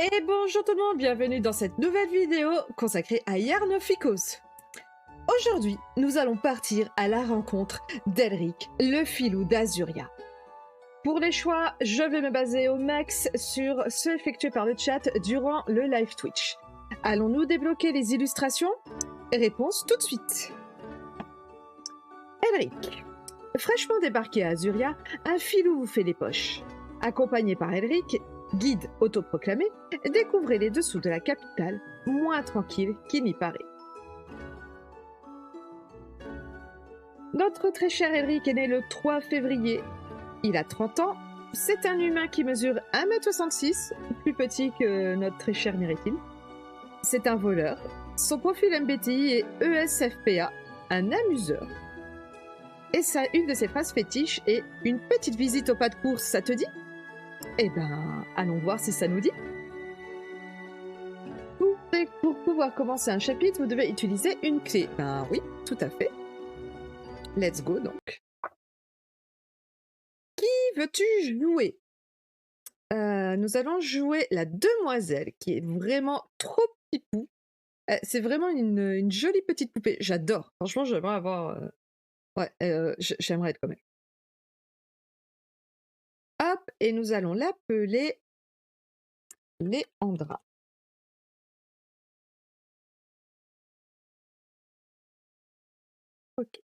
Et bonjour tout le monde, bienvenue dans cette nouvelle vidéo consacrée à Jarno Fikos. Aujourd'hui, nous allons partir à la rencontre d'Elric, le filou d'Azuria. Pour les choix, je vais me baser au max sur ceux effectués par le chat durant le live Twitch. Allons-nous débloquer les illustrations? Réponse tout de suite. Elric. Fraîchement débarqué à Azuria, un filou vous fait les poches. Accompagné par Elric, guide autoproclamé, découvrez les dessous de la capitale, moins tranquille qu'il n'y paraît. Notre très cher Elric est né le 3 février. Il a 30 ans. C'est un humain qui mesure 1m66, plus petit que notre très cher Méritil. C'est un voleur. Son profil MBTI est ESFPA, un amuseur. Et une de ses phrases fétiches est « Une petite visite au pas de course, ça te dit ?» Eh ben, allons voir si ça nous dit. Pour pouvoir commencer un chapitre, vous devez utiliser une clé. Ben oui, tout à fait. Let's go donc. Qui veux-tu jouer? Nous allons jouer la demoiselle, qui est vraiment trop pipou. C'est vraiment une jolie petite poupée. J'adore. Franchement, j'aimerais avoir... j'aimerais être comme elle. Hop, et nous allons l'appeler Léandra. Ok.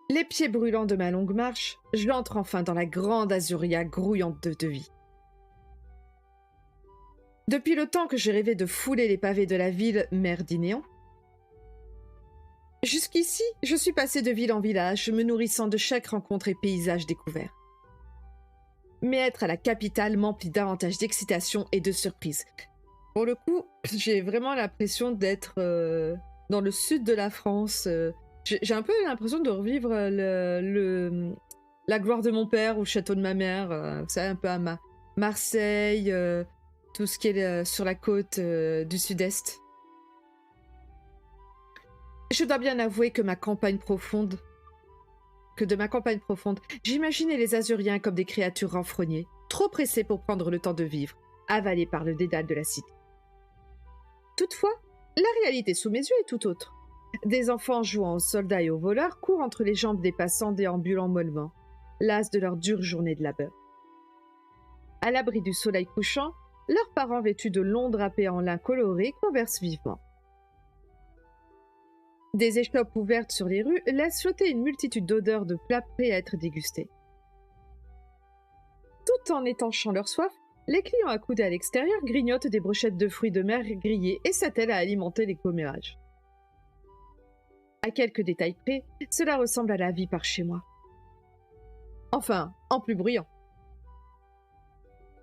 Les pieds brûlants de ma longue marche, j'entre enfin dans la grande Azuria grouillante de vie. Depuis le temps que j'ai rêvé de fouler les pavés de la ville mère d'Inéon, jusqu'ici, je suis passé de ville en village, me nourrissant de chaque rencontre et paysage découvert. Mais être à la capitale m'emplit davantage d'excitation et de surprise. Pour le coup, j'ai vraiment l'impression d'être dans le sud de la France. J'ai un peu l'impression de revivre la gloire de mon père ou le château de ma mère. C'est un peu à Marseille, tout ce qui est sur la côte du sud-est. Je dois bien avouer que de ma campagne profonde, j'imaginais les Azuriens comme des créatures renfrognées, trop pressées pour prendre le temps de vivre, avalées par le dédale de la cité. Toutefois, la réalité sous mes yeux est tout autre. Des enfants jouant aux soldats et aux voleurs courent entre les jambes des passants déambulant mollement, las de leur dure journée de labeur. À l'abri du soleil couchant, leurs parents vêtus de longs drapés en lin coloré conversent vivement. Des échoppes ouvertes sur les rues laissent flotter une multitude d'odeurs de plats prêts à être dégustés. Tout en étanchant leur soif, les clients accoudés à l'extérieur grignotent des brochettes de fruits de mer grillés et s'attellent à alimenter les commérages. À quelques détails près, cela ressemble à la vie par chez moi. Enfin, en plus bruyant.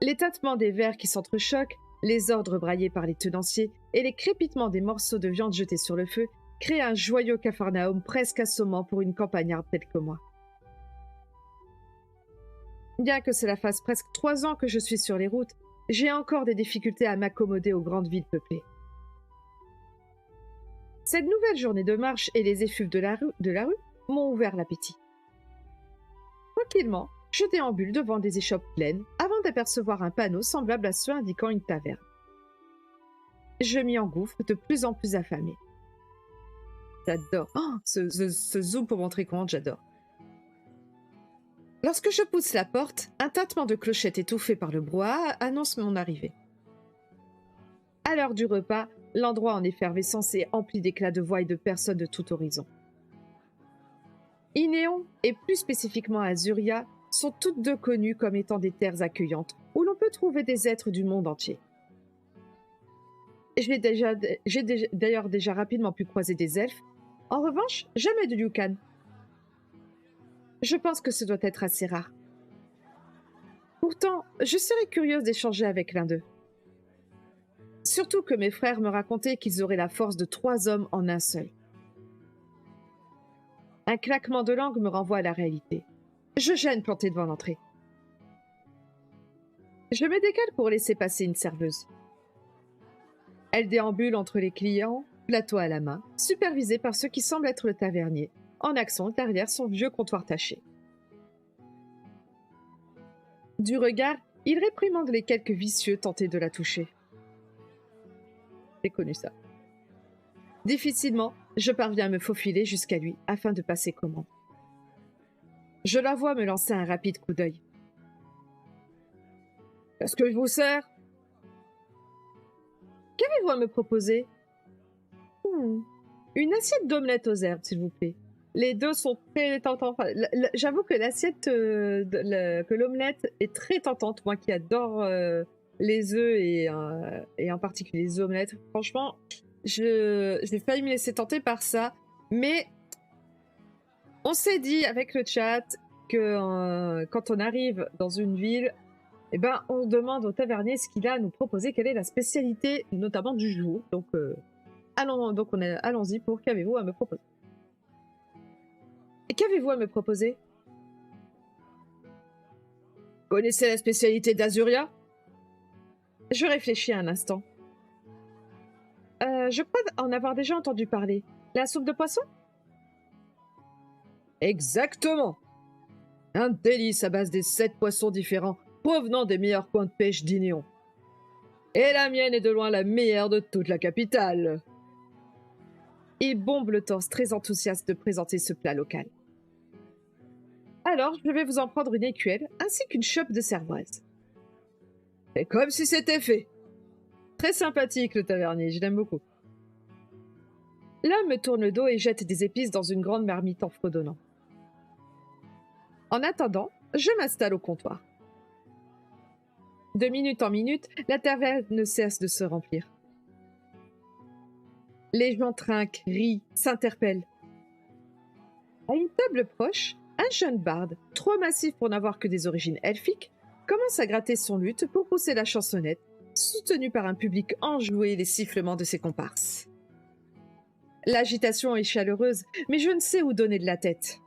Les tâtements des verres qui s'entrechoquent, les ordres braillés par les tenanciers et les crépitements des morceaux de viande jetés sur le feu créent un joyeux capharnaüm presque assommant pour une campagnarde telle que moi. Bien que cela fasse presque 3 ans que je suis sur les routes, j'ai encore des difficultés à m'accommoder aux grandes villes peuplées. Cette nouvelle journée de marche et les effluves de la rue m'ont ouvert l'appétit. Tranquillement, je déambule devant des échoppes pleines avant d'apercevoir un panneau semblable à ceux indiquant une taverne. Je m'y engouffre de plus en plus affamé. J'adore. Oh, ce zoom pour montrer comment j'adore. Lorsque je pousse la porte, un tintement de clochette étouffé par le brouhaha annonce mon arrivée. À l'heure du repas, l'endroit en effervescence est empli d'éclats de voix et de personnes de tout horizon. Inéon, et plus spécifiquement Azuria, sont toutes deux connues comme étant des terres accueillantes, où l'on peut trouver des êtres du monde entier. J'ai d'ailleurs déjà rapidement pu croiser des elfes. En revanche, jamais de Yukan. Je pense que ce doit être assez rare. Pourtant, je serais curieuse d'échanger avec l'un d'eux. Surtout que mes frères me racontaient qu'ils auraient la force de 3 hommes en un seul. Un claquement de langue me renvoie à la réalité. Je gêne planté devant l'entrée. Je me décale pour laisser passer une serveuse. Elle déambule entre les clients, plateau à la main, supervisée par ce qui semble être le tavernier, en accent derrière son vieux comptoir taché. Du regard, il réprimande les quelques vicieux tentés de la toucher. C'est connu ça. Difficilement, je parviens à me faufiler jusqu'à lui afin de passer commande. Je la vois me lancer un rapide coup d'œil. « Est-ce que je vous sers ?»« Qu'avez-vous à me proposer ?»« Une assiette d'omelette aux herbes, s'il vous plaît. Les deux sont très tentantes. Enfin, j'avoue que l'assiette, que l'omelette est très tentante. Moi qui adore les œufs et en particulier les omelettes. Franchement, j'ai failli me laisser tenter par ça. Mais on s'est dit avec le chat que quand on arrive dans une ville, eh ben, on demande au tavernier ce qu'il a à nous proposer, quelle est la spécialité notamment du jour. Donc, allons-y pour qu'avez-vous à me proposer. Et qu'avez-vous à me proposer? Connaissez la spécialité d'Azuria? Je réfléchis un instant. Je crois en avoir déjà entendu parler. La soupe de poisson? Exactement. Un délice à base des 7 poissons différents provenant des meilleurs coins de pêche d'Inéon. Et la mienne est de loin la meilleure de toute la capitale. Il bombe le torse, très enthousiaste de présenter ce plat local. Alors, je vais vous en prendre une écuelle, ainsi qu'une chope de cervoise. C'est comme si c'était fait. Très sympathique, le tavernier, je l'aime beaucoup. L'homme me tourne le dos et jette des épices dans une grande marmite en fredonnant. En attendant, je m'installe au comptoir. De minute en minute, la taverne ne cesse de se remplir. Les gens trinquent, rient, s'interpellent. À une table proche, un jeune barde, trop massif pour n'avoir que des origines elfiques, commence à gratter son luth pour pousser la chansonnette, soutenu par un public enjoué et les sifflements de ses comparses. L'agitation est chaleureuse, mais je ne sais où donner de la tête.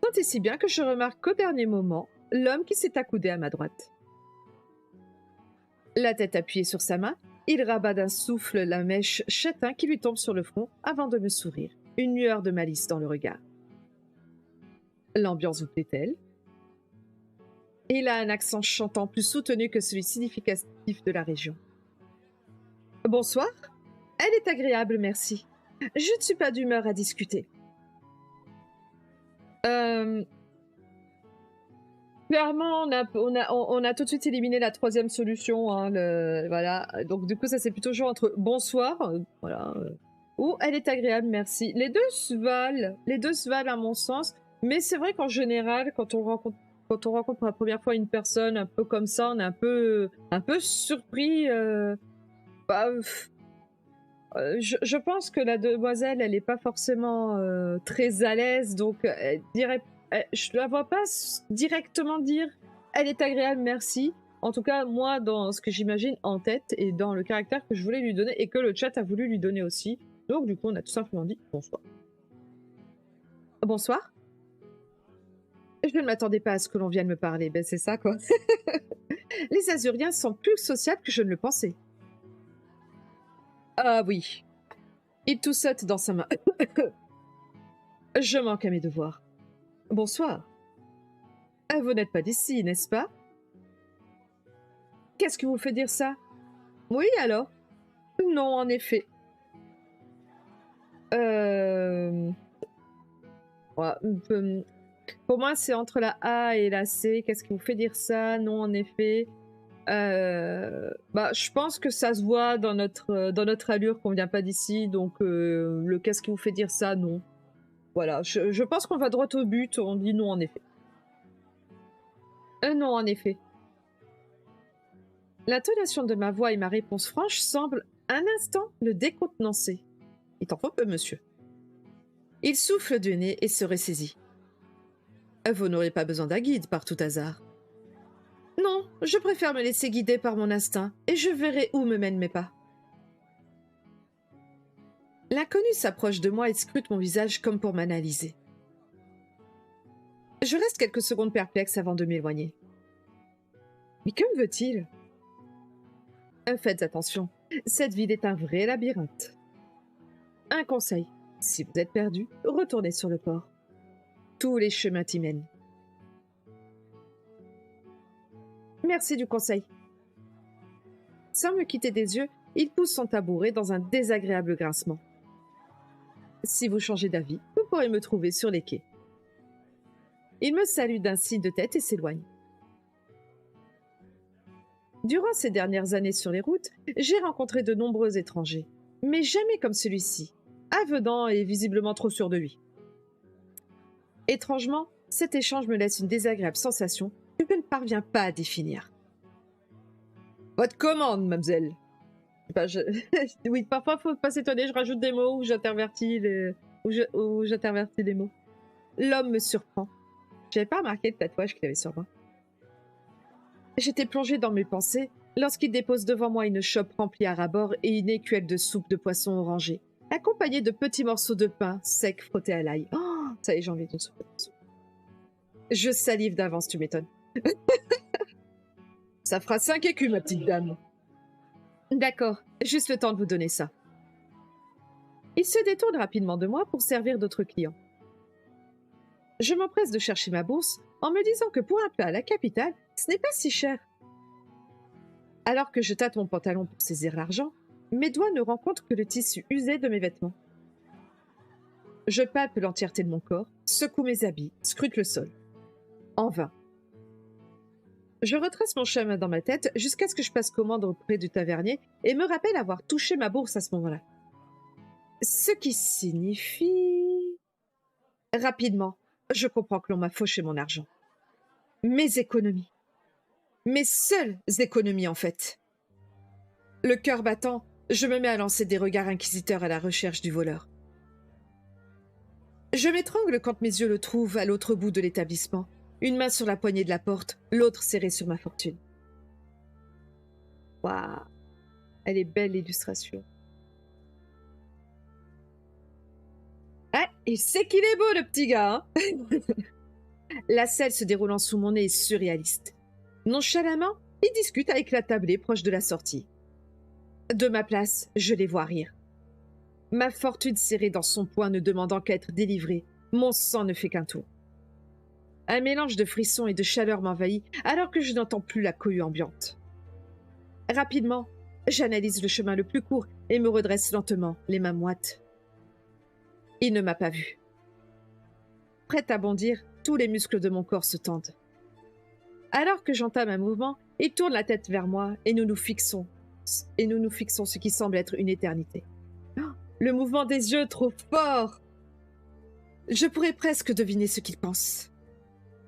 Tant et si bien que je remarque qu'au dernier moment, l'homme qui s'est accoudé à ma droite. La tête appuyée sur sa main, il rabat d'un souffle la mèche châtain qui lui tombe sur le front avant de me sourire, une lueur de malice dans le regard. L'ambiance vous plaît-elle? Il a un accent chantant plus soutenu que celui significatif de la région. Bonsoir. Elle est agréable, merci. Je ne suis pas d'humeur à discuter. Clairement, on a tout de suite éliminé la troisième solution. Hein, voilà. Donc du coup, ça c'est plutôt genre entre bonsoir, voilà, ou elle est agréable, merci. Les deux se valent à mon sens. Mais c'est vrai qu'en général, quand on rencontre pour la première fois une personne un peu comme ça, on est un peu surpris. Je pense que la demoiselle, elle n'est pas forcément très à l'aise, donc je la vois pas directement dire « elle est agréable, merci ». En tout cas, moi, dans ce que j'imagine en tête et dans le caractère que je voulais lui donner et que le chat a voulu lui donner aussi. Donc du coup, on a tout simplement dit « bonsoir ». Bonsoir. Je ne m'attendais pas à ce que l'on vienne me parler, ben c'est ça quoi. Les Azuriens sont plus sociables que je ne le pensais. Ah oui. Il toussote dans sa main. Je manque à mes devoirs. Bonsoir. Vous n'êtes pas d'ici, n'est-ce pas? Qu'est-ce qui vous fait dire ça? Oui, alors? Non, en effet. Ouais, pour moi, c'est entre la A et la C. Qu'est-ce qui vous fait dire ça? Non, en effet. Je pense que ça se voit dans notre allure qu'on vient pas d'ici. Donc, le qu'est-ce qui vous fait dire ça? Non. Voilà, je pense qu'on va droit au but. On dit non, en effet. Non, en effet. L'intonation de ma voix et ma réponse franche semblent un instant le décontenancer. Il t'en faut peu, monsieur. Il souffle du nez et se ressaisit. Vous n'aurez pas besoin d'un guide par tout hasard. Non, je préfère me laisser guider par mon instinct et je verrai où me mènent mes pas. L'inconnu s'approche de moi et scrute mon visage comme pour m'analyser. Je reste quelques secondes perplexe avant de m'éloigner. Mais que me veut-il? Faites attention, cette ville est un vrai labyrinthe. Un conseil, si vous êtes perdu, retournez sur le port. Tous les chemins t'y mènent. Merci du conseil. Sans me quitter des yeux, il pousse son tabouret dans un désagréable grincement. Si vous changez d'avis, vous pourrez me trouver sur les quais. Il me salue d'un signe de tête et s'éloigne. Durant ces dernières années sur les routes, j'ai rencontré de nombreux étrangers, mais jamais comme celui-ci, avenant et visiblement trop sûr de lui. Étrangement, cet échange me laisse une désagréable sensation que je ne parviens pas à définir. Votre commande, mademoiselle. Oui, parfois, faut pas s'étonner, je rajoute des mots ou j'intervertis les mots. L'homme me surprend. J'avais pas remarqué le tatouage qu'il avait sur moi. J'étais plongée dans mes pensées lorsqu'il dépose devant moi une chope remplie à ras-bord et une écuelle de soupe de poisson orangé, accompagnée de petits morceaux de pain sec frottés à l'ail. Oh, ça y est, j'ai envie d'une soupe de poisson. Je salive d'avance, tu m'étonnes. Ça fera 5 écus, ma petite dame. D'accord, juste le temps de vous donner ça. Il se détourne rapidement de moi pour servir d'autres clients. Je m'empresse de chercher ma bourse en me disant que pour un plat à la capitale, ce n'est pas si cher. Alors que je tâte mon pantalon pour saisir l'argent, mes doigts ne rencontrent que le tissu usé de mes vêtements. Je palpe l'entièreté de mon corps, secoue mes habits, scrute le sol. En vain. Je retrace mon chemin dans ma tête jusqu'à ce que je passe commande auprès du tavernier et me rappelle avoir touché ma bourse à ce moment-là. Ce qui signifie... Rapidement, je comprends que l'on m'a fauché mon argent. Mes économies. Mes seules économies, en fait. Le cœur battant, je me mets à lancer des regards inquisiteurs à la recherche du voleur. Je m'étrangle quand mes yeux le trouvent à l'autre bout de l'établissement, une main sur la poignée de la porte, l'autre serrée sur ma fortune. Waouh, elle est belle l'illustration. Ah, il sait qu'il est beau, le petit gars, hein. La scène se déroulant sous mon nez est surréaliste. Nonchalamment, il discute avec la tablée proche de la sortie. De ma place, je les vois rire. Ma fortune serrée dans son poing ne demandant qu'à être délivrée, mon sang ne fait qu'un tour. Un mélange de frissons et de chaleur m'envahit alors que je n'entends plus la cohue ambiante. Rapidement, j'analyse le chemin le plus court et me redresse lentement, les mains moites. Il ne m'a pas vu. Prête à bondir, tous les muscles de mon corps se tendent. Alors que j'entame un mouvement, il tourne la tête vers moi et nous nous fixons ce qui semble être une éternité. Oh, le mouvement des yeux trop fort! Je pourrais presque deviner ce qu'il pense.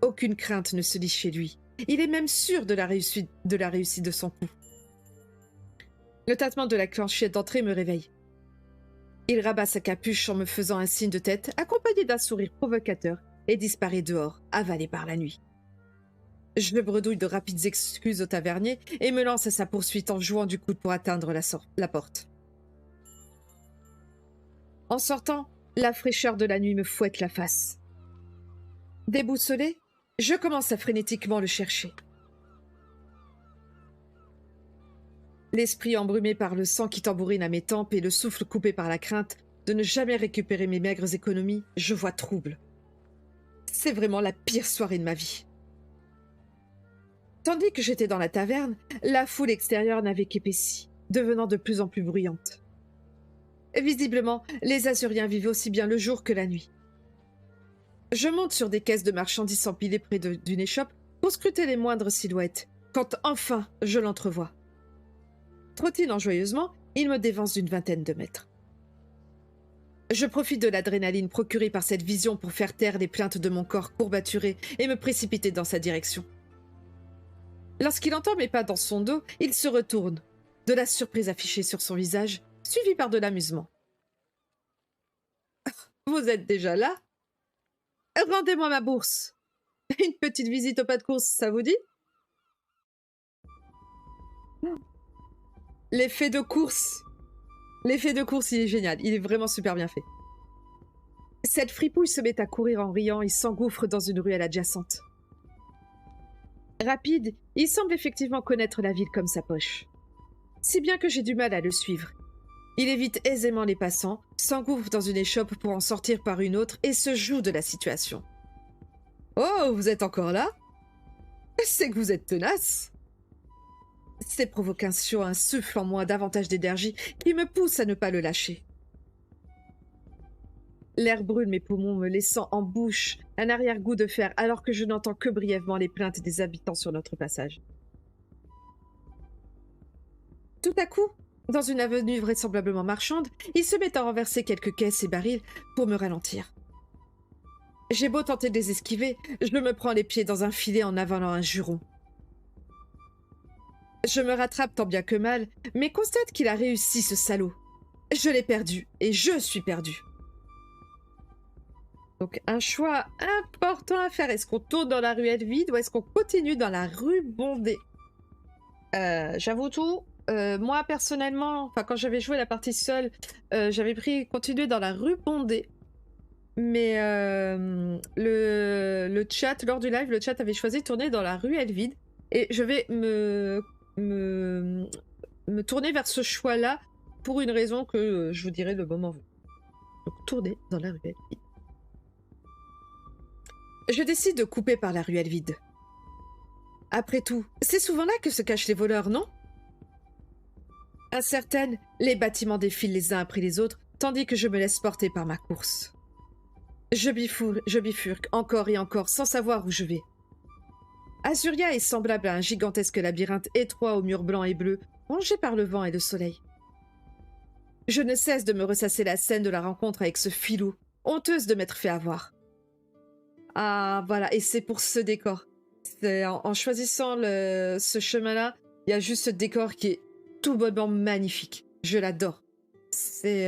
Aucune crainte ne se lit chez lui. Il est même sûr de la réussite de son coup. Le tintement de la clochette d'entrée me réveille. Il rabat sa capuche en me faisant un signe de tête, accompagné d'un sourire provocateur, et disparaît dehors, avalé par la nuit. Je bredouille de rapides excuses au tavernier et me lance à sa poursuite en jouant du coude pour atteindre la porte. En sortant, la fraîcheur de la nuit me fouette la face. Déboussolé, je commence à frénétiquement le chercher. L'esprit embrumé par le sang qui tambourine à mes tempes et le souffle coupé par la crainte de ne jamais récupérer mes maigres économies, je vois trouble. C'est vraiment la pire soirée de ma vie. Tandis que j'étais dans la taverne, la foule extérieure n'avait qu'épaissi, devenant de plus en plus bruyante. Visiblement, les Azuriens vivaient aussi bien le jour que la nuit. Je monte sur des caisses de marchandises empilées près d'une échoppe pour scruter les moindres silhouettes, quand enfin je l'entrevois. Trottinant joyeusement, il me dévance d'une vingtaine de mètres. Je profite de l'adrénaline procurée par cette vision pour faire taire les plaintes de mon corps courbaturé et me précipiter dans sa direction. Lorsqu'il entend mes pas dans son dos, il se retourne, de la surprise affichée sur son visage, suivi par de l'amusement. « Vous êtes déjà là? Rendez-moi ma bourse. Une petite visite au pas de course, ça vous dit? » L'effet de course, il est génial. Il est vraiment super bien fait. Cette fripouille se met à courir en riant et s'engouffre dans une ruelle adjacente. Rapide, il semble effectivement connaître la ville comme sa poche. Si bien que j'ai du mal à le suivre. Il évite aisément les passants, s'engouffre dans une échoppe pour en sortir par une autre et se joue de la situation. « Oh, vous êtes encore là? C'est que vous êtes tenace. Ces provocations insufflent en moi davantage d'énergie qui me pousse à ne pas le lâcher. L'air brûle mes poumons, me laissant en bouche un arrière-goût de fer, alors que je n'entends que brièvement les plaintes des habitants sur notre passage. Tout à coup, dans une avenue vraisemblablement marchande, il se met à renverser quelques caisses et barils pour me ralentir. J'ai beau tenter de les esquiver, je me prends les pieds dans un filet en avalant un juron. Je me rattrape tant bien que mal, mais constate qu'il a réussi, ce salaud. Je l'ai perdu, et je suis perdu. Donc un choix important à faire. Est-ce qu'on tourne dans la ruelle vide ou est-ce qu'on continue dans la rue bondée? J'avoue tout. Moi personnellement, quand j'avais joué la partie seule, j'avais pris continuer dans la rue bondée. Mais le chat, lors du live, le chat avait choisi de tourner dans la ruelle vide. Et je vais me tourner vers ce choix-là pour une raison que je vous dirai le moment venu. Donc tourner dans la ruelle vide. Je décide de couper par la ruelle vide. Après tout, c'est souvent là que se cachent les voleurs, non? Incertaine, les bâtiments défilent les uns après les autres, tandis que je me laisse porter par ma course. Je bifurque encore et encore, sans savoir où je vais. Azuria est semblable à un gigantesque labyrinthe étroit aux murs blancs et bleus, rongé par le vent et le soleil. Je ne cesse de me ressasser la scène de la rencontre avec ce filou, honteuse de m'être fait avoir. Ah, voilà, et c'est pour ce décor. En choisissant ce chemin-là, il y a juste ce décor qui est tout bonnement magnifique. Je l'adore. C'est...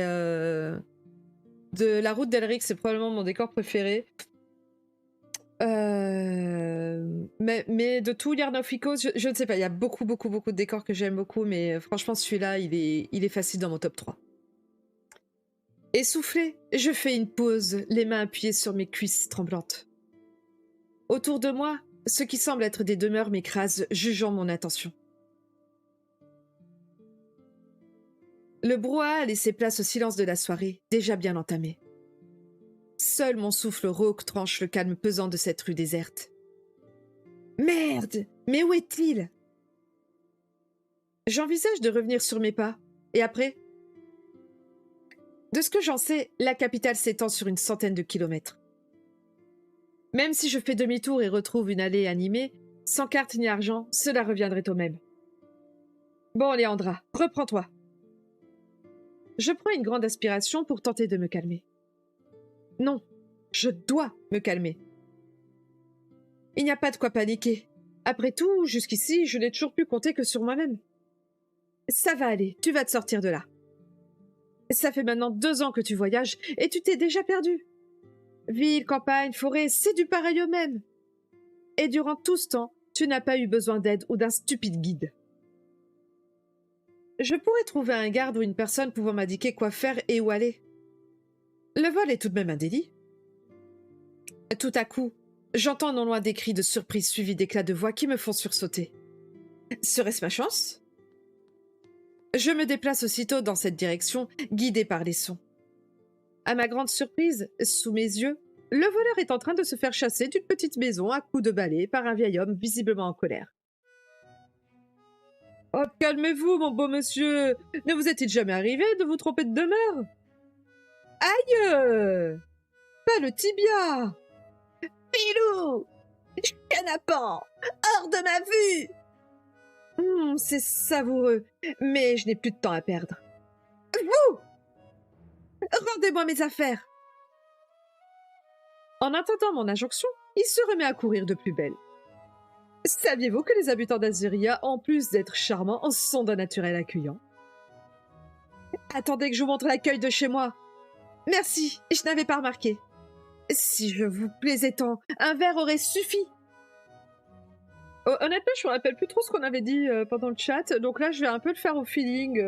De la route d'Elric, c'est probablement mon décor préféré. Mais de tout Yarn of Echoes, je ne sais pas, il y a beaucoup de décors que j'aime beaucoup, mais franchement, celui-là, il est facile dans mon top 3. Essoufflée, je fais une pause, les mains appuyées sur mes cuisses tremblantes. Autour de moi, ce qui semble être des demeures m'écrasent, jugeant mon attention. Le brouhaha a laissé place au silence de la soirée, déjà bien entamée. Seul mon souffle rauque tranche le calme pesant de cette rue déserte. Merde! Mais où est-il? J'envisage de revenir sur mes pas. Et après? De ce que j'en sais, la capitale s'étend sur une centaine de kilomètres. Même si je fais demi-tour et retrouve une allée animée, sans carte ni argent, cela reviendrait au même. Bon, Léandra, reprends-toi. Je prends une grande aspiration pour tenter de me calmer. Non, je dois me calmer. Il n'y a pas de quoi paniquer. Après tout, jusqu'ici, je n'ai toujours pu compter que sur moi-même. Ça va aller, tu vas te sortir de là. Ça fait maintenant 2 ans que tu voyages et tu t'es déjà perdu. Ville, campagne, forêt, c'est du pareil au même. Et durant tout ce temps, tu n'as pas eu besoin d'aide ou d'un stupide guide. Je pourrais trouver un garde ou une personne pouvant m'indiquer quoi faire et où aller. Le vol est tout de même un délit. Tout à coup, j'entends non loin des cris de surprise suivis d'éclats de voix qui me font sursauter. Serait-ce ma chance? Je me déplace aussitôt dans cette direction, guidée par les sons. À ma grande surprise, sous mes yeux, le voleur est en train de se faire chasser d'une petite maison à coups de balai par un vieil homme visiblement en colère. « Oh, calmez-vous, mon beau monsieur! Ne vous est-il jamais arrivé de vous tromper de demeure? Aïe! Pas le tibia! Pilou! Canapan! Hors de ma vue! C'est savoureux, mais je n'ai plus de temps à perdre. Vous! Rendez-moi mes affaires! » En entendant mon injonction, il se remet à courir de plus belle. Saviez-vous que les habitants d'Azuria, en plus d'être charmants, sont d'un naturel accueillant? Attendez que je vous montre l'accueil de chez moi. Merci, je n'avais pas remarqué. Si je vous plaisais tant, un verre aurait suffi. Honnêtement, je me rappelle plus trop ce qu'on avait dit pendant le chat, donc là je vais un peu le faire au feeling.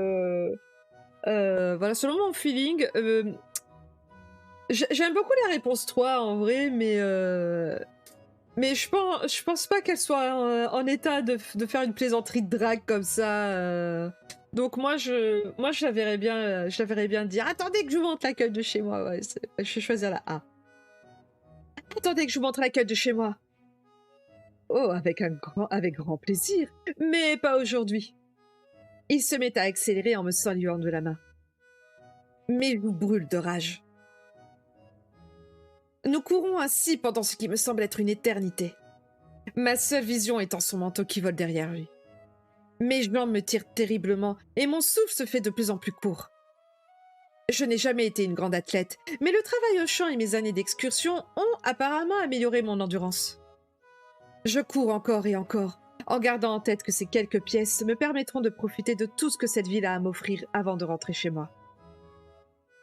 Voilà, selon mon feeling, j'aime beaucoup la réponse 3 en vrai, mais je pense pas qu'elle soit en état de faire une plaisanterie de drague comme ça. Donc moi je la verrais bien dire attendez que je vous montre l'accueil de chez moi. Ouais, je vais choisir la A. Attendez que je vous montre l'accueil de chez moi. Oh, avec grand plaisir, mais pas aujourd'hui. Il se met à accélérer en me saluant de la main. Mes joues brûlent de rage. Nous courons ainsi pendant ce qui me semble être une éternité. Ma seule vision étant son manteau qui vole derrière lui. Mes jambes me tirent terriblement et mon souffle se fait de plus en plus court. Je n'ai jamais été une grande athlète, mais le travail au champ et mes années d'excursion ont apparemment amélioré mon endurance. Je cours encore et encore, en gardant en tête que ces quelques pièces me permettront de profiter de tout ce que cette ville a à m'offrir avant de rentrer chez moi.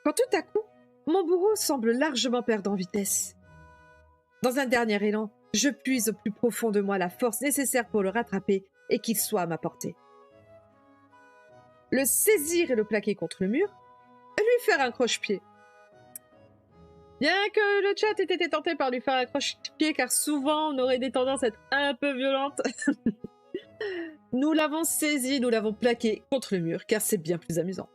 Quand tout à coup, mon bourreau semble largement perdre en vitesse. Dans un dernier élan, je puise au plus profond de moi la force nécessaire pour le rattraper et qu'il soit à ma portée. Le saisir et le plaquer contre le mur, lui faire un croche-pied. Bien que le chat ait été tenté par lui faire un croche-pied, car souvent on aurait des tendances à être un peu violentes, nous l'avons saisi, nous l'avons plaqué contre le mur, car c'est bien plus amusant.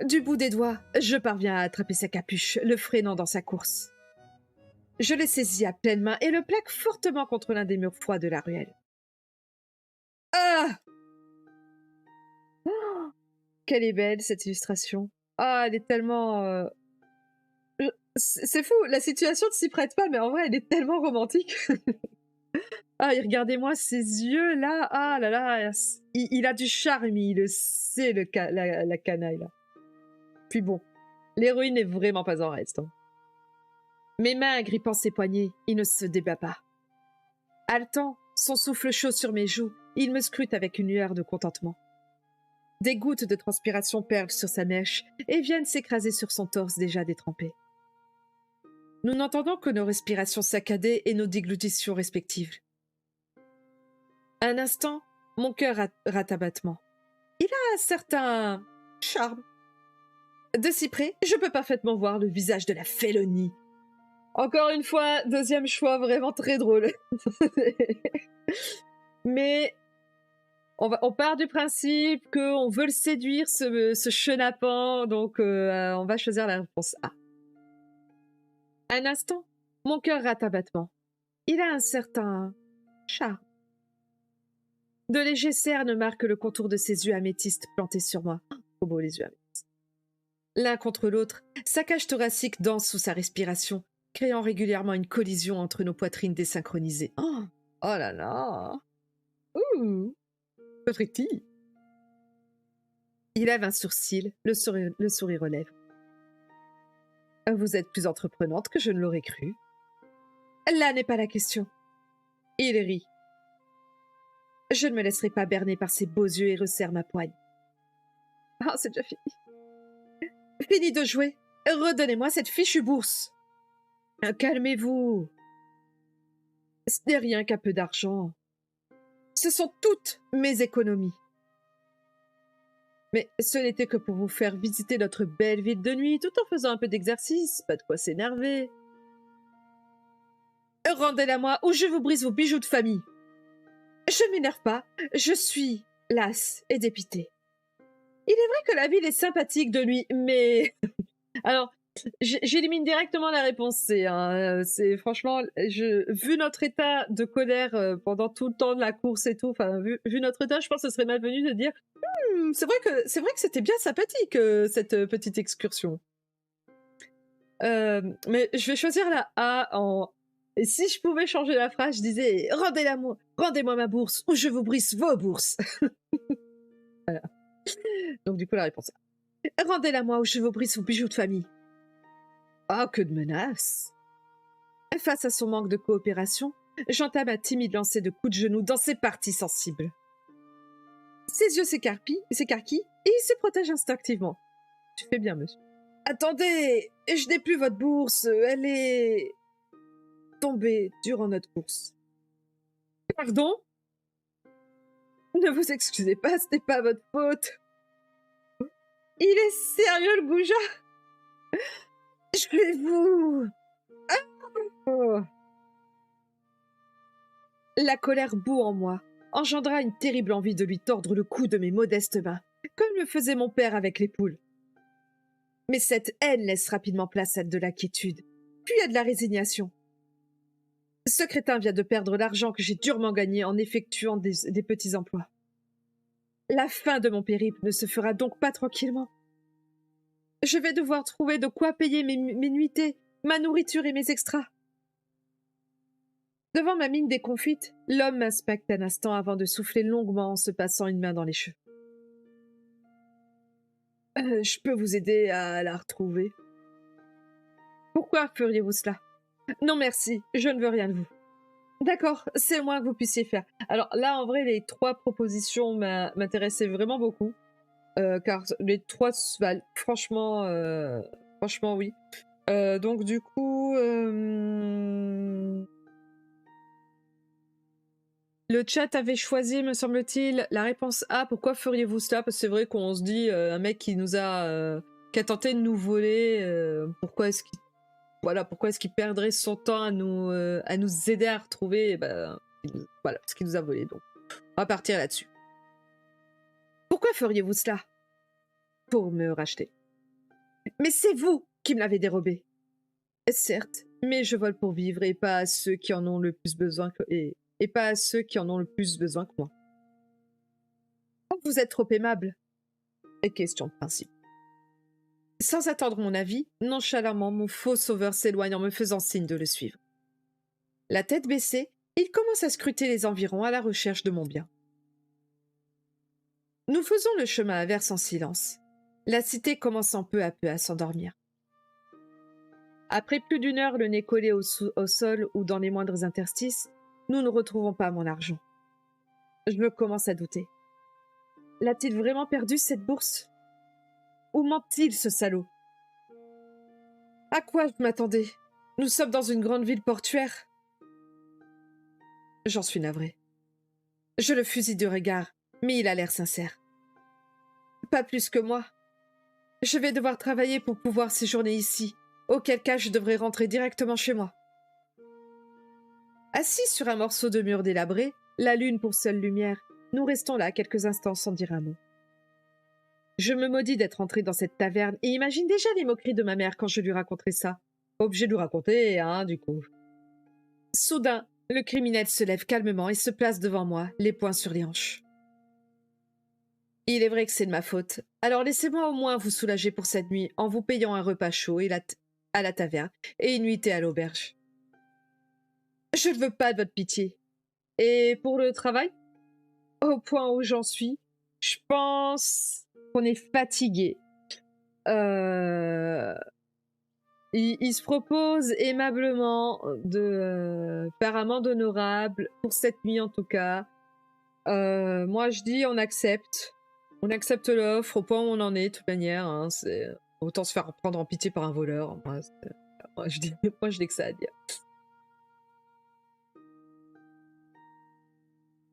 Du bout des doigts, je parviens à attraper sa capuche, le freinant dans sa course. Je le saisis à pleine main et le plaque fortement contre l'un des murs froids de la ruelle. Ah! Oh, quelle est belle cette illustration. Ah, elle est tellement... C'est fou, la situation ne s'y prête pas, mais en vrai, elle est tellement romantique. Ah, et regardez-moi ces yeux là. Ah là là, il a du charme, il le sait, la canaille là. Puis bon, l'héroïne n'est vraiment pas en reste. Hein. Mes mains agrippant ses poignets, il ne se débat pas. Haletant, son souffle chaud sur mes joues, il me scrute avec une lueur de contentement. Des gouttes de transpiration perlent sur sa mèche et viennent s'écraser sur son torse déjà détrempé. Nous n'entendons que nos respirations saccadées et nos déglutitions respectives. Un instant, mon cœur rate un battement. Il a un certain charme. De si près, je peux parfaitement voir le visage de la félonie. Encore une fois, deuxième choix vraiment très drôle. Mais on part du principe qu'on veut le séduire, ce chenapan, donc on va choisir la réponse A. Un instant, mon cœur rate un battement. Il a un certain charme. De légers cernes marquent le contour de ses yeux améthystes plantés sur moi. Trop beau les yeux améthystes. L'un contre l'autre, sa cage thoracique danse sous sa respiration, créant régulièrement une collision entre nos poitrines désynchronisées. Oh, oh là là. Ouh, ça frétille. Il lève un sourcil, le sourire aux lèvres. Vous êtes plus entreprenante que je ne l'aurais cru. Là n'est pas la question. Il rit. Je ne me laisserai pas berner par ses beaux yeux et resserre ma poigne. Ah, c'est déjà fini. Fini de jouer. Redonnez-moi cette fichue bourse. Calmez-vous. Ce n'est rien qu'un peu d'argent. Ce sont toutes mes économies. Mais ce n'était que pour vous faire visiter notre belle ville de nuit tout en faisant un peu d'exercice, pas de quoi s'énerver. Rendez-la moi ou je vous brise vos bijoux de famille. Je ne m'énerve pas, je suis lasse et dépitée. Il est vrai que la ville est sympathique de nuit, mais... Alors, j'élimine directement la réponse C. Hein. C'est franchement, vu notre état de colère pendant tout le temps de la course et tout, enfin, vu notre état, je pense que ce serait malvenu de dire c'est vrai que c'était bien sympathique cette petite excursion. Mais je vais choisir la A en. Et si je pouvais changer la phrase, je disais rendez-moi ma bourse ou je vous brise vos bourses. Voilà. Donc du coup la réponse A. Rendez-la moi ou je vous brise vos bijoux de famille. Ah, que de menaces! Face à son manque de coopération, j'entame un timide lancer de coups de genoux dans ses parties sensibles. Ses yeux s'écarquillent et il se protège instinctivement. Tu fais bien, monsieur. Attendez, je n'ai plus votre bourse, elle est tombée durant notre course. Pardon? Ne vous excusez pas, ce n'est pas votre faute. Il est sérieux, le goujat? Je vais vous... Oh. La colère bout en moi, engendra une terrible envie de lui tordre le cou de mes modestes mains, comme le faisait mon père avec les poules. Mais cette haine laisse rapidement place à de l'inquiétude, puis à de la résignation. Ce crétin vient de perdre l'argent que j'ai durement gagné en effectuant des petits emplois. La fin de mon périple ne se fera donc pas tranquillement. Je vais devoir trouver de quoi payer mes nuitées, ma nourriture et mes extras. Devant ma mine déconfite, l'homme m'inspecte un instant avant de souffler longuement en se passant une main dans les cheveux. Je peux vous aider à la retrouver. Pourquoi feriez-vous cela? Non merci, je ne veux rien de vous. D'accord, c'est le moins que vous puissiez faire. Alors là, en vrai, les 3 propositions m'intéressaient vraiment beaucoup. Car les 3 se valent. Franchement, oui. Donc du coup... Le chat avait choisi, me semble-t-il, la réponse A. Pourquoi feriez-vous cela? Parce que c'est vrai qu'on se dit, un mec qui nous a... qui a tenté de nous voler, pourquoi est-ce qu'il perdrait son temps à nous aider à retrouver, voilà, ce qu'il nous a volé. Donc, on va partir là-dessus. Pourquoi feriez-vous cela? Pour me racheter. Mais c'est vous qui me l'avez dérobé. Certes, mais je vole pour vivre et pas à ceux qui en ont le plus besoin et pas à ceux qui en ont le plus besoin que moi. Vous êtes trop aimable. Et question de principe. Sans attendre mon avis, nonchalamment, mon faux sauveur s'éloigne en me faisant signe de le suivre. La tête baissée, il commence à scruter les environs à la recherche de mon bien. Nous faisons le chemin inverse en silence, la cité commençant peu à peu à s'endormir. Après plus d'1 heure, le nez collé au sol ou dans les moindres interstices, nous ne retrouvons pas mon argent. Je me commence à douter. L'a-t-il vraiment perdu cette bourse? Où ment-il, ce salaud? À quoi je m'attendais? Nous sommes dans une grande ville portuaire. J'en suis navrée. Je le fusille de regard, mais il a l'air sincère. Pas plus que moi. Je vais devoir travailler pour pouvoir séjourner ici, auquel cas je devrais rentrer directement chez moi. Assis sur un morceau de mur délabré, la lune pour seule lumière, nous restons là quelques instants sans dire un mot. Je me maudis d'être entré dans cette taverne et imagine déjà les moqueries de ma mère quand je lui raconterai ça. Pas obligé de lui raconter, hein, du coup. Soudain, le criminel se lève calmement et se place devant moi, les poings sur les hanches. Il est vrai que c'est de ma faute, alors laissez-moi au moins vous soulager pour cette nuit en vous payant un repas chaud à la taverne et une nuitée à l'auberge. Je ne veux pas de votre pitié. Et pour le travail? Au point où j'en suis, je pense qu'on est fatigué. Il se propose aimablement de faire amende honorable, pour cette nuit en tout cas. Moi je dis on accepte. On accepte l'offre au point où on en est, de toute manière. Hein, autant se faire prendre en pitié par un voleur. Moi je dis que ça à dire.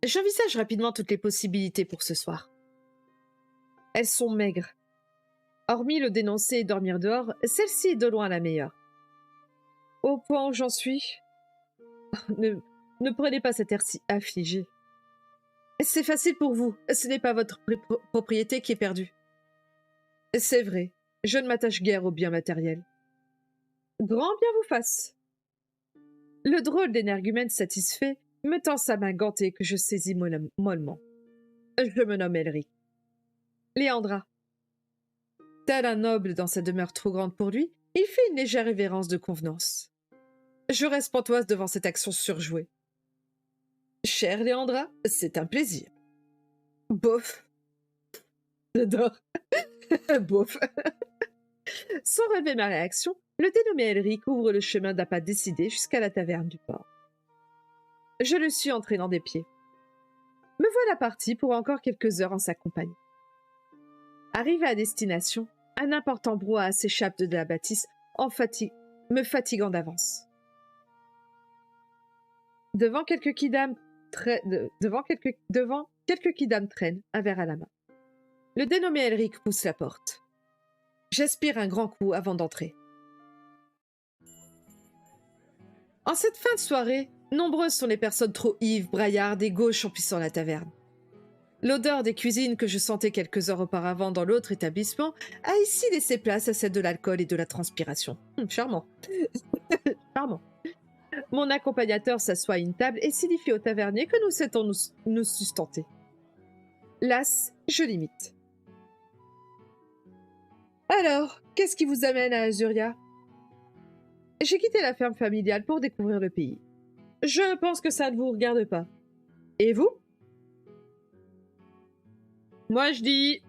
J'envisage rapidement toutes les possibilités pour ce soir. Elles sont maigres. Hormis le dénoncer et dormir dehors, celle-ci est de loin la meilleure. Au point où j'en suis, ne prenez pas cet air si affligé. C'est facile pour vous, ce n'est pas votre propriété qui est perdue. C'est vrai, je ne m'attache guère aux biens matériels. Grand bien vous fasse. Le drôle d'énergumène satisfait me tend sa main gantée que je saisis mollement. Je me nomme Elric. Léandra. Tel un noble dans sa demeure trop grande pour lui, il fait une légère révérence de convenance. Je reste pantoise devant cette action surjouée. Chère Léandra, c'est un plaisir. Bof. J'adore. Bof. Sans relever ma réaction, le dénommé Elric ouvre le chemin d'un pas décidé jusqu'à la taverne du port. Je le suis entraînant des pieds. Me voilà parti pour encore quelques heures en sa compagnie. Arrivé à destination, un important brouhaha s'échappe de la bâtisse me fatiguant d'avance. Devant quelques quidam traînent, un verre à la main. Le dénommé Elric pousse la porte. J'aspire un grand coup avant d'entrer. En cette fin de soirée, nombreuses sont les personnes trop ivres, braillardes et gauches emplissant la taverne. L'odeur des cuisines que je sentais quelques heures auparavant dans l'autre établissement a ici laissé place à celle de l'alcool et de la transpiration. Charmant. Charmant. Mon accompagnateur s'assoit à une table et signifie au tavernier que nous souhaitons nous sustenter. Las, je limite. Alors, qu'est-ce qui vous amène à Azuria? J'ai quitté la ferme familiale pour découvrir le pays. Je pense que ça ne vous regarde pas. Et vous? Moi, je dis...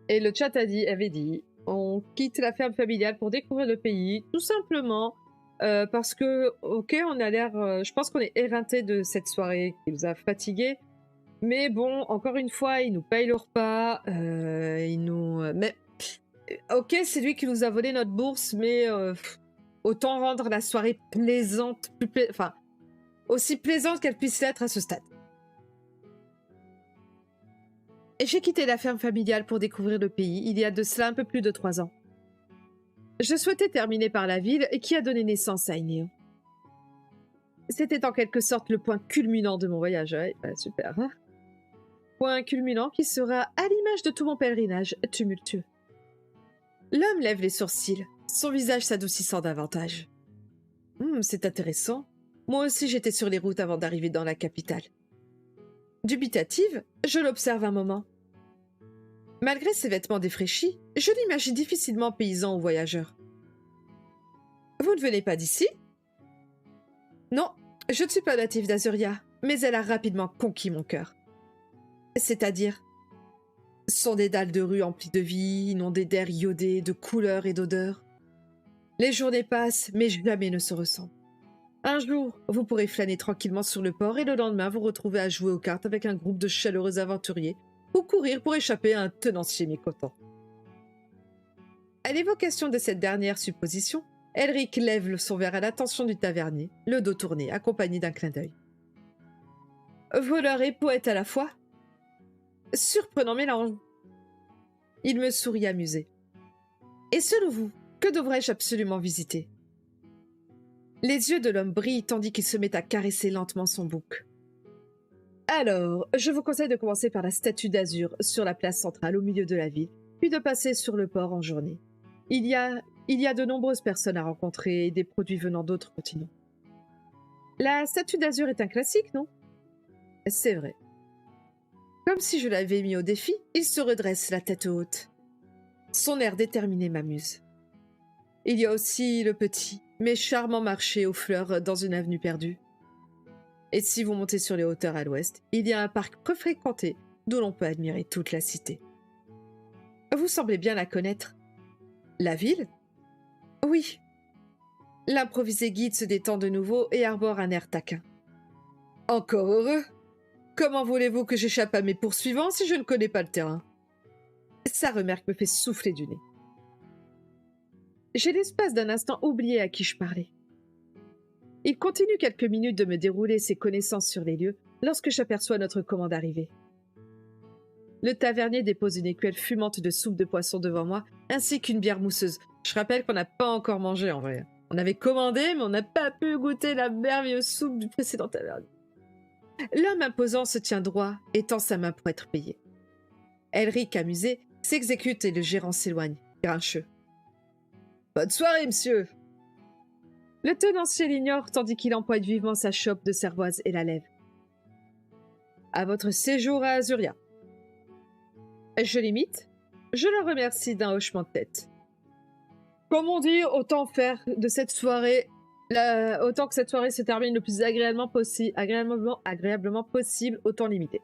Et le chat avait dit, on quitte la ferme familiale pour découvrir le pays, tout simplement parce que, ok, on a l'air... je pense qu'on est éreinté de cette soirée qui nous a fatigués. Mais bon, encore une fois, il nous paye le repas, il nous... mais... Ok, c'est lui qui nous a volé notre bourse, mais autant rendre la soirée plaisante, enfin, aussi plaisante qu'elle puisse l'être à ce stade. Et j'ai quitté la ferme familiale pour découvrir le pays il y a de cela un peu plus de 3 ans. Je souhaitais terminer par la ville qui a donné naissance à Inéo. C'était en quelque sorte le point culminant de mon voyage, ouais, bah, super. Hein, point culminant qui sera à l'image de tout mon pèlerinage tumultueux. L'homme lève les sourcils, son visage s'adoucissant davantage. C'est intéressant. Moi aussi j'étais sur les routes avant d'arriver dans la capitale. Dubitative, je l'observe un moment. Malgré ses vêtements défraîchis, je l'imagine difficilement paysan ou voyageur. Vous ne venez pas d'ici? Non, je ne suis pas native d'Azuria, mais elle a rapidement conquis mon cœur. C'est-à-dire, ce sont des dalles de rue emplies de vie, inondées d'air iodé, de couleurs et d'odeurs. Les journées passent, mais jamais ne se ressemblent. Un jour, vous pourrez flâner tranquillement sur le port et le lendemain vous retrouver à jouer aux cartes avec un groupe de chaleureux aventuriers ou courir pour échapper à un tenancier mécontent. À l'évocation de cette dernière supposition, Elric lève son verre à l'attention du tavernier, le dos tourné, accompagné d'un clin d'œil. Voleur et poète à la fois? Surprenant mélange. Il me sourit amusé. Et selon vous, que devrais-je absolument visiter? Les yeux de l'homme brillent tandis qu'il se met à caresser lentement son bouc. Alors, je vous conseille de commencer par la statue d'Azur sur la place centrale au milieu de la ville, puis de passer sur le port en journée. Il y a de nombreuses personnes à rencontrer et des produits venant d'autres continents. La statue d'Azur est un classique, non? C'est vrai. Comme si je l'avais mis au défi, il se redresse la tête haute. Son air déterminé m'amuse. Il y a aussi le petit, mais charmant marché aux fleurs dans une avenue perdue. Et si vous montez sur les hauteurs à l'ouest, il y a un parc peu fréquenté d'où l'on peut admirer toute la cité. Vous semblez bien la connaître. La ville? Oui. L'improvisé guide se détend de nouveau et arbore un air taquin. Encore heureux. Comment voulez-vous que j'échappe à mes poursuivants si je ne connais pas le terrain? Sa remarque me fait souffler du nez. J'ai l'espace d'un instant oublié à qui je parlais. Il continue quelques minutes de me dérouler ses connaissances sur les lieux lorsque j'aperçois notre commande arriver. Le tavernier dépose une écuelle fumante de soupe de poisson devant moi, ainsi qu'une bière mousseuse. Je rappelle qu'on n'a pas encore mangé en vrai. On avait commandé, mais on n'a pas pu goûter la merveilleuse soupe du précédent tavernier. L'homme imposant se tient droit et tend sa main pour être payé. Elric, amusé, s'exécute et le gérant s'éloigne, grincheux. Bonne soirée, monsieur! Le tenancier l'ignore tandis qu'il empoigne vivement sa chope de cervoise et la lève. À votre séjour à Azuria. Je l'imite. Je le remercie d'un hochement de tête. Comme on dit, autant faire de cette soirée, autant que cette soirée se termine le plus agréablement possible, autant limiter.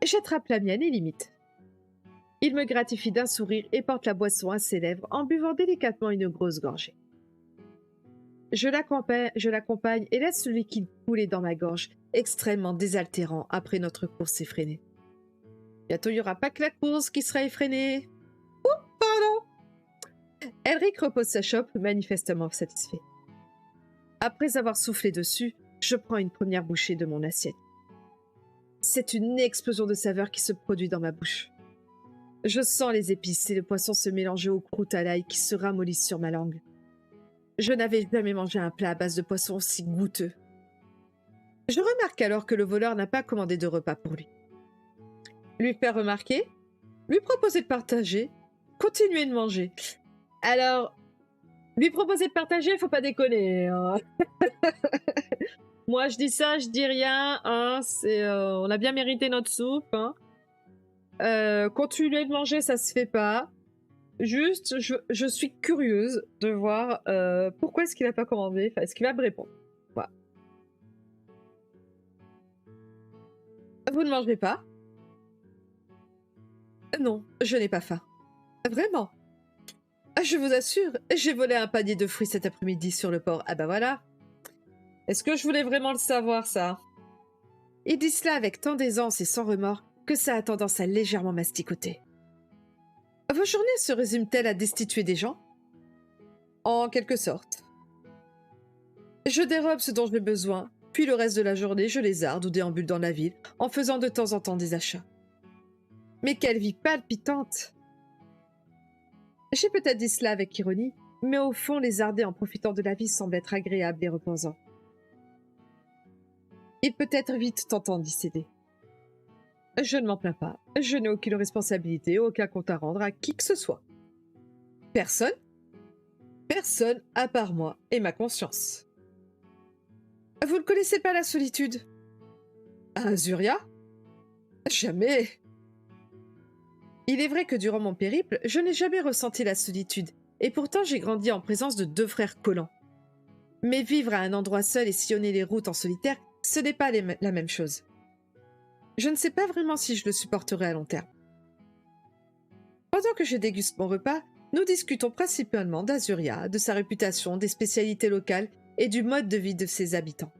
J'attrape la mienne et limite. Il me gratifie d'un sourire et porte la boisson à ses lèvres en buvant délicatement une grosse gorgée. Je l'accompagne et laisse le liquide couler dans ma gorge, extrêmement désaltérant après notre course effrénée. Bientôt, il n'y aura pas que la course qui sera effrénée. Ouh, pardon! Elric repose sa chope, manifestement satisfait. Après avoir soufflé dessus, je prends une première bouchée de mon assiette. C'est une explosion de saveurs qui se produit dans ma bouche. Je sens les épices et le poisson se mélanger aux croûtes à l'ail qui se ramollissent sur ma langue. Je n'avais jamais mangé un plat à base de poisson aussi goûteux. Je remarque alors que le voleur n'a pas commandé de repas pour lui. Lui faire remarquer, lui proposer de partager, continuer de manger. Alors, lui proposer de partager, faut pas déconner. Hein. Moi, je dis ça, je dis rien. Hein, on a bien mérité notre soupe. Hein. Continuer de manger, ça se fait pas. Juste, je suis curieuse de voir pourquoi est-ce qu'il a pas commandé. Enfin, est-ce qu'il va me répondre? Voilà. Vous ne mangez pas? Non, je n'ai pas faim. Vraiment? Ah, je vous assure, j'ai volé un panier de fruits cet après-midi sur le port. Ah bah voilà. Est-ce que je voulais vraiment le savoir, ça? Il dit cela avec tant d'aisance et sans remords que ça a tendance à légèrement masticoter. Vos journées se résument-elles à destituer des gens? En quelque sorte. Je dérobe ce dont j'ai besoin, puis le reste de la journée, je lézarde ou déambule dans la ville, en faisant de temps en temps des achats. Mais quelle vie palpitante! J'ai peut-être dit cela avec ironie, mais au fond, lézarder en profitant de la vie semble être agréable et reposant. Il peut être vite tentant d'y céder. Je ne m'en plains pas, je n'ai aucune responsabilité, aucun compte à rendre à qui que ce soit. Personne? Personne à part moi et ma conscience. Vous ne connaissez pas la solitude? Azuria? Jamais. Il est vrai que durant mon périple, je n'ai jamais ressenti la solitude, et pourtant j'ai grandi en présence de 2 frères collants. Mais vivre à un endroit seul et sillonner les routes en solitaire, ce n'est pas la même chose. Je ne sais pas vraiment si je le supporterai à long terme. Pendant que je déguste mon repas, nous discutons principalement d'Azuria, de sa réputation, des spécialités locales et du mode de vie de ses habitants.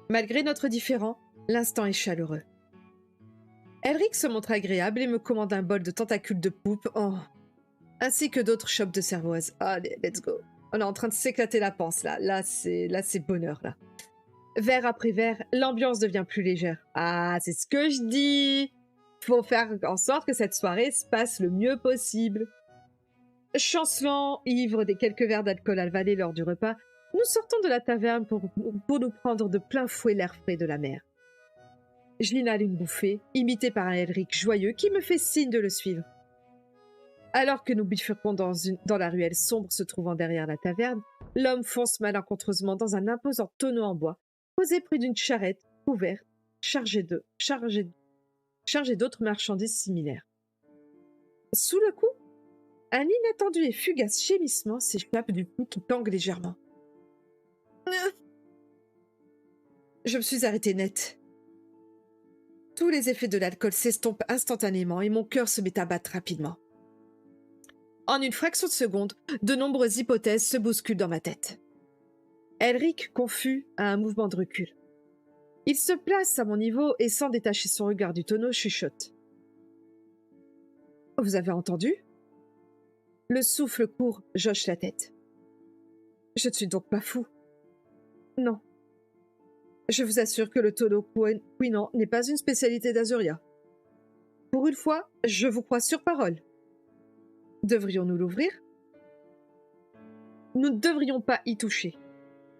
Malgré notre différend, l'instant est chaleureux. Elric se montre agréable et me commande un bol de tentacules de poupe, ainsi que d'autres chopes de cervoise. Allez, let's go. On est en train de s'éclater la panse, là. Là, c'est bonheur, là. Verre après verre, l'ambiance devient plus légère. Ah, c'est ce que je dis! Faut faire en sorte que cette soirée se passe le mieux possible. Chancelant, ivre des quelques verres d'alcool avalés lors du repas, nous sortons de la taverne pour nous prendre de plein fouet l'air frais de la mer. J'inhale une bouffée, imité par un Elric joyeux qui me fait signe de le suivre. Alors que nous bifurquons dans la ruelle sombre se trouvant derrière la taverne, l'homme fonce malencontreusement dans un imposant tonneau en bois, posé près d'une charrette couverte, chargée d'autres marchandises similaires. Sous le coup, un inattendu et fugace gémissement s'échappe du cou qui tangue légèrement. Je me suis arrêtée net. Tous les effets de l'alcool s'estompent instantanément et mon cœur se met à battre rapidement. En une fraction de seconde, de nombreuses hypothèses se bousculent dans ma tête. Elric, confus, a un mouvement de recul. Il se place à mon niveau et sans détacher son regard du tonneau, chuchote. « Vous avez entendu ?» Le souffle court, j'hoche la tête. « Je ne suis donc pas fou. » Non. Je vous assure que le tonneau couinant n'est pas une spécialité d'Azuria. Pour une fois, je vous crois sur parole. Devrions-nous l'ouvrir? Nous ne devrions pas y toucher.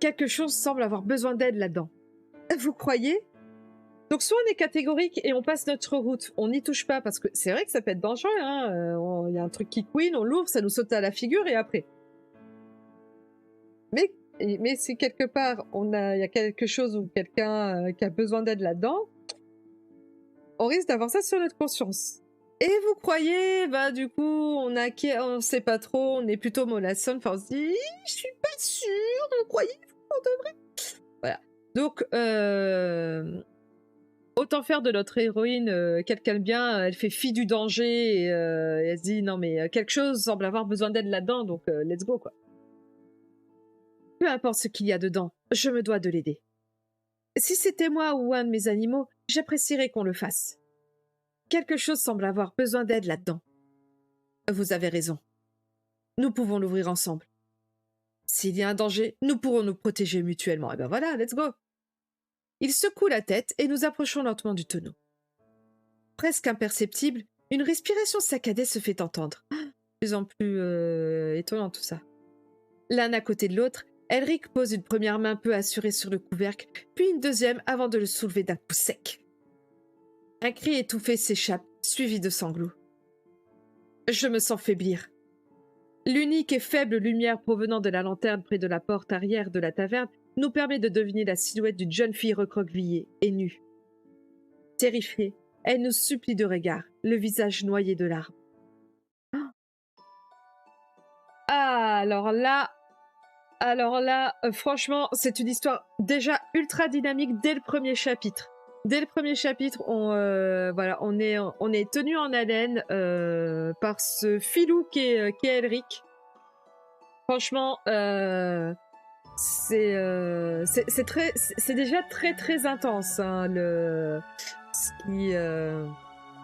Quelque chose semble avoir besoin d'aide là-dedans. Vous croyez? Donc soit on est catégorique et on passe notre route, on n'y touche pas parce que c'est vrai que ça peut être dangereux, hein. Y a un truc qui couine, on l'ouvre, ça nous saute à la figure et après. Mais si quelque part il y a quelque chose ou quelqu'un qui a besoin d'aide là-dedans, on risque d'avoir ça sur notre conscience. Et vous croyez, bah du coup, on sait pas trop, on est plutôt mollasson, enfin on se dit, je suis pas sûre, vous croyez, on devrait. Voilà. Donc, autant faire de notre héroïne quelqu'un de bien, elle fait fi du danger et elle se dit, non mais quelque chose semble avoir besoin d'aide là-dedans, donc let's go quoi. Peu importe ce qu'il y a dedans, je me dois de l'aider. Si c'était moi ou un de mes animaux, j'apprécierais qu'on le fasse. Quelque chose semble avoir besoin d'aide là-dedans. Vous avez raison. Nous pouvons l'ouvrir ensemble. S'il y a un danger, nous pourrons nous protéger mutuellement. Et ben voilà, let's go. Il secoue la tête et nous approchons lentement du tonneau. Presque imperceptible, une respiration saccadée se fait entendre. De plus en plus étonnant tout ça. L'un à côté de l'autre, Elric pose une première main peu assurée sur le couvercle, puis une deuxième avant de le soulever d'un coup sec. Un cri étouffé s'échappe, suivi de sanglots. Je me sens faiblir. L'unique et faible lumière provenant de la lanterne près de la porte arrière de la taverne nous permet de deviner la silhouette d'une jeune fille recroquevillée et nue. Terrifiée, Elle nous supplie de regard, le visage noyé de larmes. Ah, alors là, franchement, c'est une histoire déjà ultra dynamique dès le premier chapitre. Dès le premier chapitre, voilà, on est tenu en haleine par ce filou qu'est Elric. Franchement, c'est déjà très très intense hein,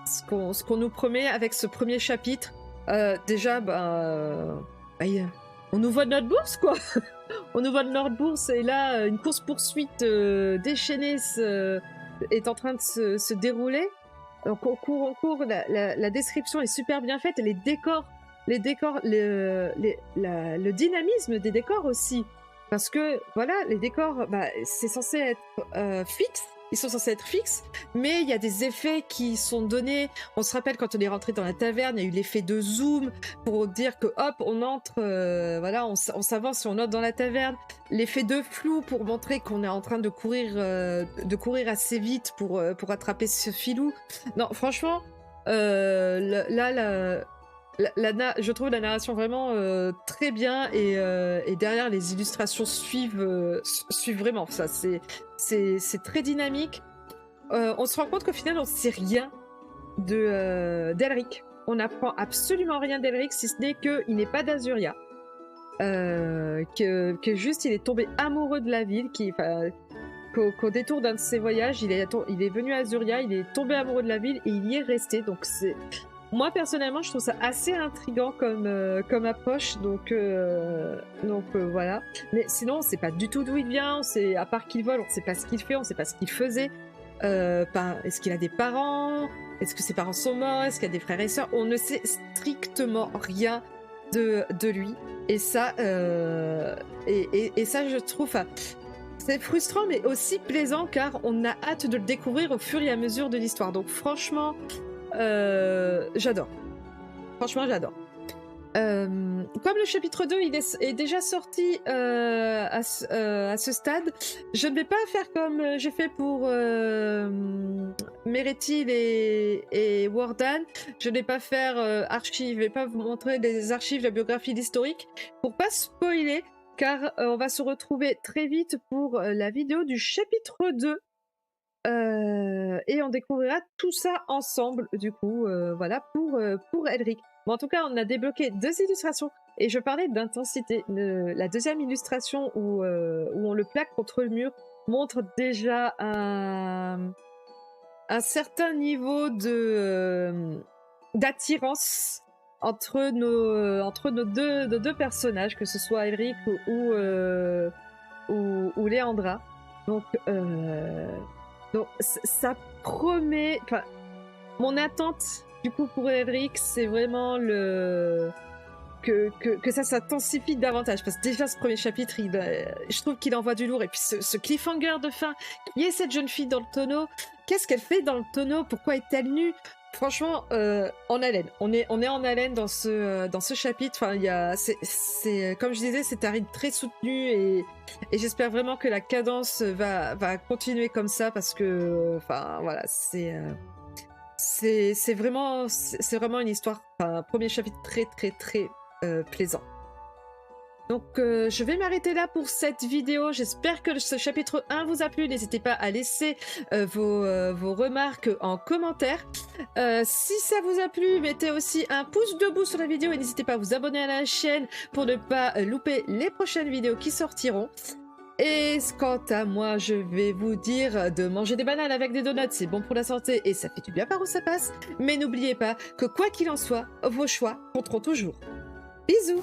ce qu'on nous promet avec ce premier chapitre. Déjà, on nous vole notre bourse quoi. On nous vole notre bourse et là une course poursuite déchaînée est en train de se dérouler. Donc on court, la description est super bien faite, les décors, le dynamisme des décors aussi. Parce que, voilà, les décors, c'est censé être fixe, ils sont censés être fixes, mais il y a des effets qui sont donnés. On se rappelle quand on est rentré dans la taverne, il y a eu l'effet de zoom pour dire que hop, on entre, voilà, on s'avance et on entre dans la taverne. L'effet de flou pour montrer qu'on est en train de courir assez vite pour attraper ce filou. Non, franchement, je trouve la narration vraiment très bien et derrière les illustrations suivent vraiment ça. C'est très dynamique. On se rend compte qu'au final on ne sait rien d'Elric. On n'apprend absolument rien d'Elric si ce n'est qu'il n'est pas d'Azuria. Que juste il est tombé amoureux de la ville, qu'au détour d'un de ses voyages il est venu à Azuria, il est tombé amoureux de la ville et il y est resté. Donc moi personnellement je trouve ça assez intriguant comme approche, donc voilà. Mais sinon on sait pas du tout d'où il vient, à part qu'il vole, on sait pas ce qu'il fait, on sait pas ce qu'il faisait. Est-ce qu'il a des parents? Est-ce que ses parents sont morts? Est-ce qu'il y a des frères et sœurs? On ne sait strictement rien de lui. Et ça, et ça je trouve, c'est frustrant mais aussi plaisant car on a hâte de le découvrir au fur et à mesure de l'histoire. Donc franchement, j'adore. Franchement, j'adore. Comme le chapitre 2 il est déjà sorti à ce stade, je ne vais pas faire comme j'ai fait pour Méréthil et Wardan. Je ne vais pas faire archives, je ne vais pas vous montrer des archives, la biographie, l'historique, pour pas spoiler, car on va se retrouver très vite pour la vidéo du chapitre 2. Et on découvrira tout ça ensemble, du coup, voilà, pour Elric. Bon, en tout cas, on a débloqué 2 illustrations, et je parlais d'intensité. La deuxième illustration où on le plaque contre le mur montre déjà un certain niveau d'attirance entre nos deux personnages, que ce soit Elric ou Léandra. Donc ça promet. Enfin, mon attente du coup pour Elric, c'est vraiment que ça s'intensifie davantage, parce que déjà ce premier chapitre, je trouve qu'il envoie du lourd, et puis ce cliffhanger de fin, qui est cette jeune fille dans le tonneau, qu'est-ce qu'elle fait dans le tonneau, pourquoi est-elle nue? Franchement, en haleine, on est en haleine dans ce chapitre. Enfin, c'est comme je disais, c'est un rythme très soutenu, et j'espère vraiment que la cadence va continuer comme ça, parce que, enfin voilà, c'est vraiment une histoire, un premier chapitre très très très plaisant. Donc je vais m'arrêter là pour cette vidéo. J'espère que ce chapitre 1 vous a plu. N'hésitez pas à laisser vos remarques en commentaire. Si ça vous a plu, mettez aussi un pouce bleu sur la vidéo, et n'hésitez pas à vous abonner à la chaîne pour ne pas louper les prochaines vidéos qui sortiront. Et quant à moi, je vais vous dire de manger des bananes avec des donuts, c'est bon pour la santé et ça fait du bien par où ça passe. Mais n'oubliez pas que quoi qu'il en soit, vos choix compteront toujours. Bisous!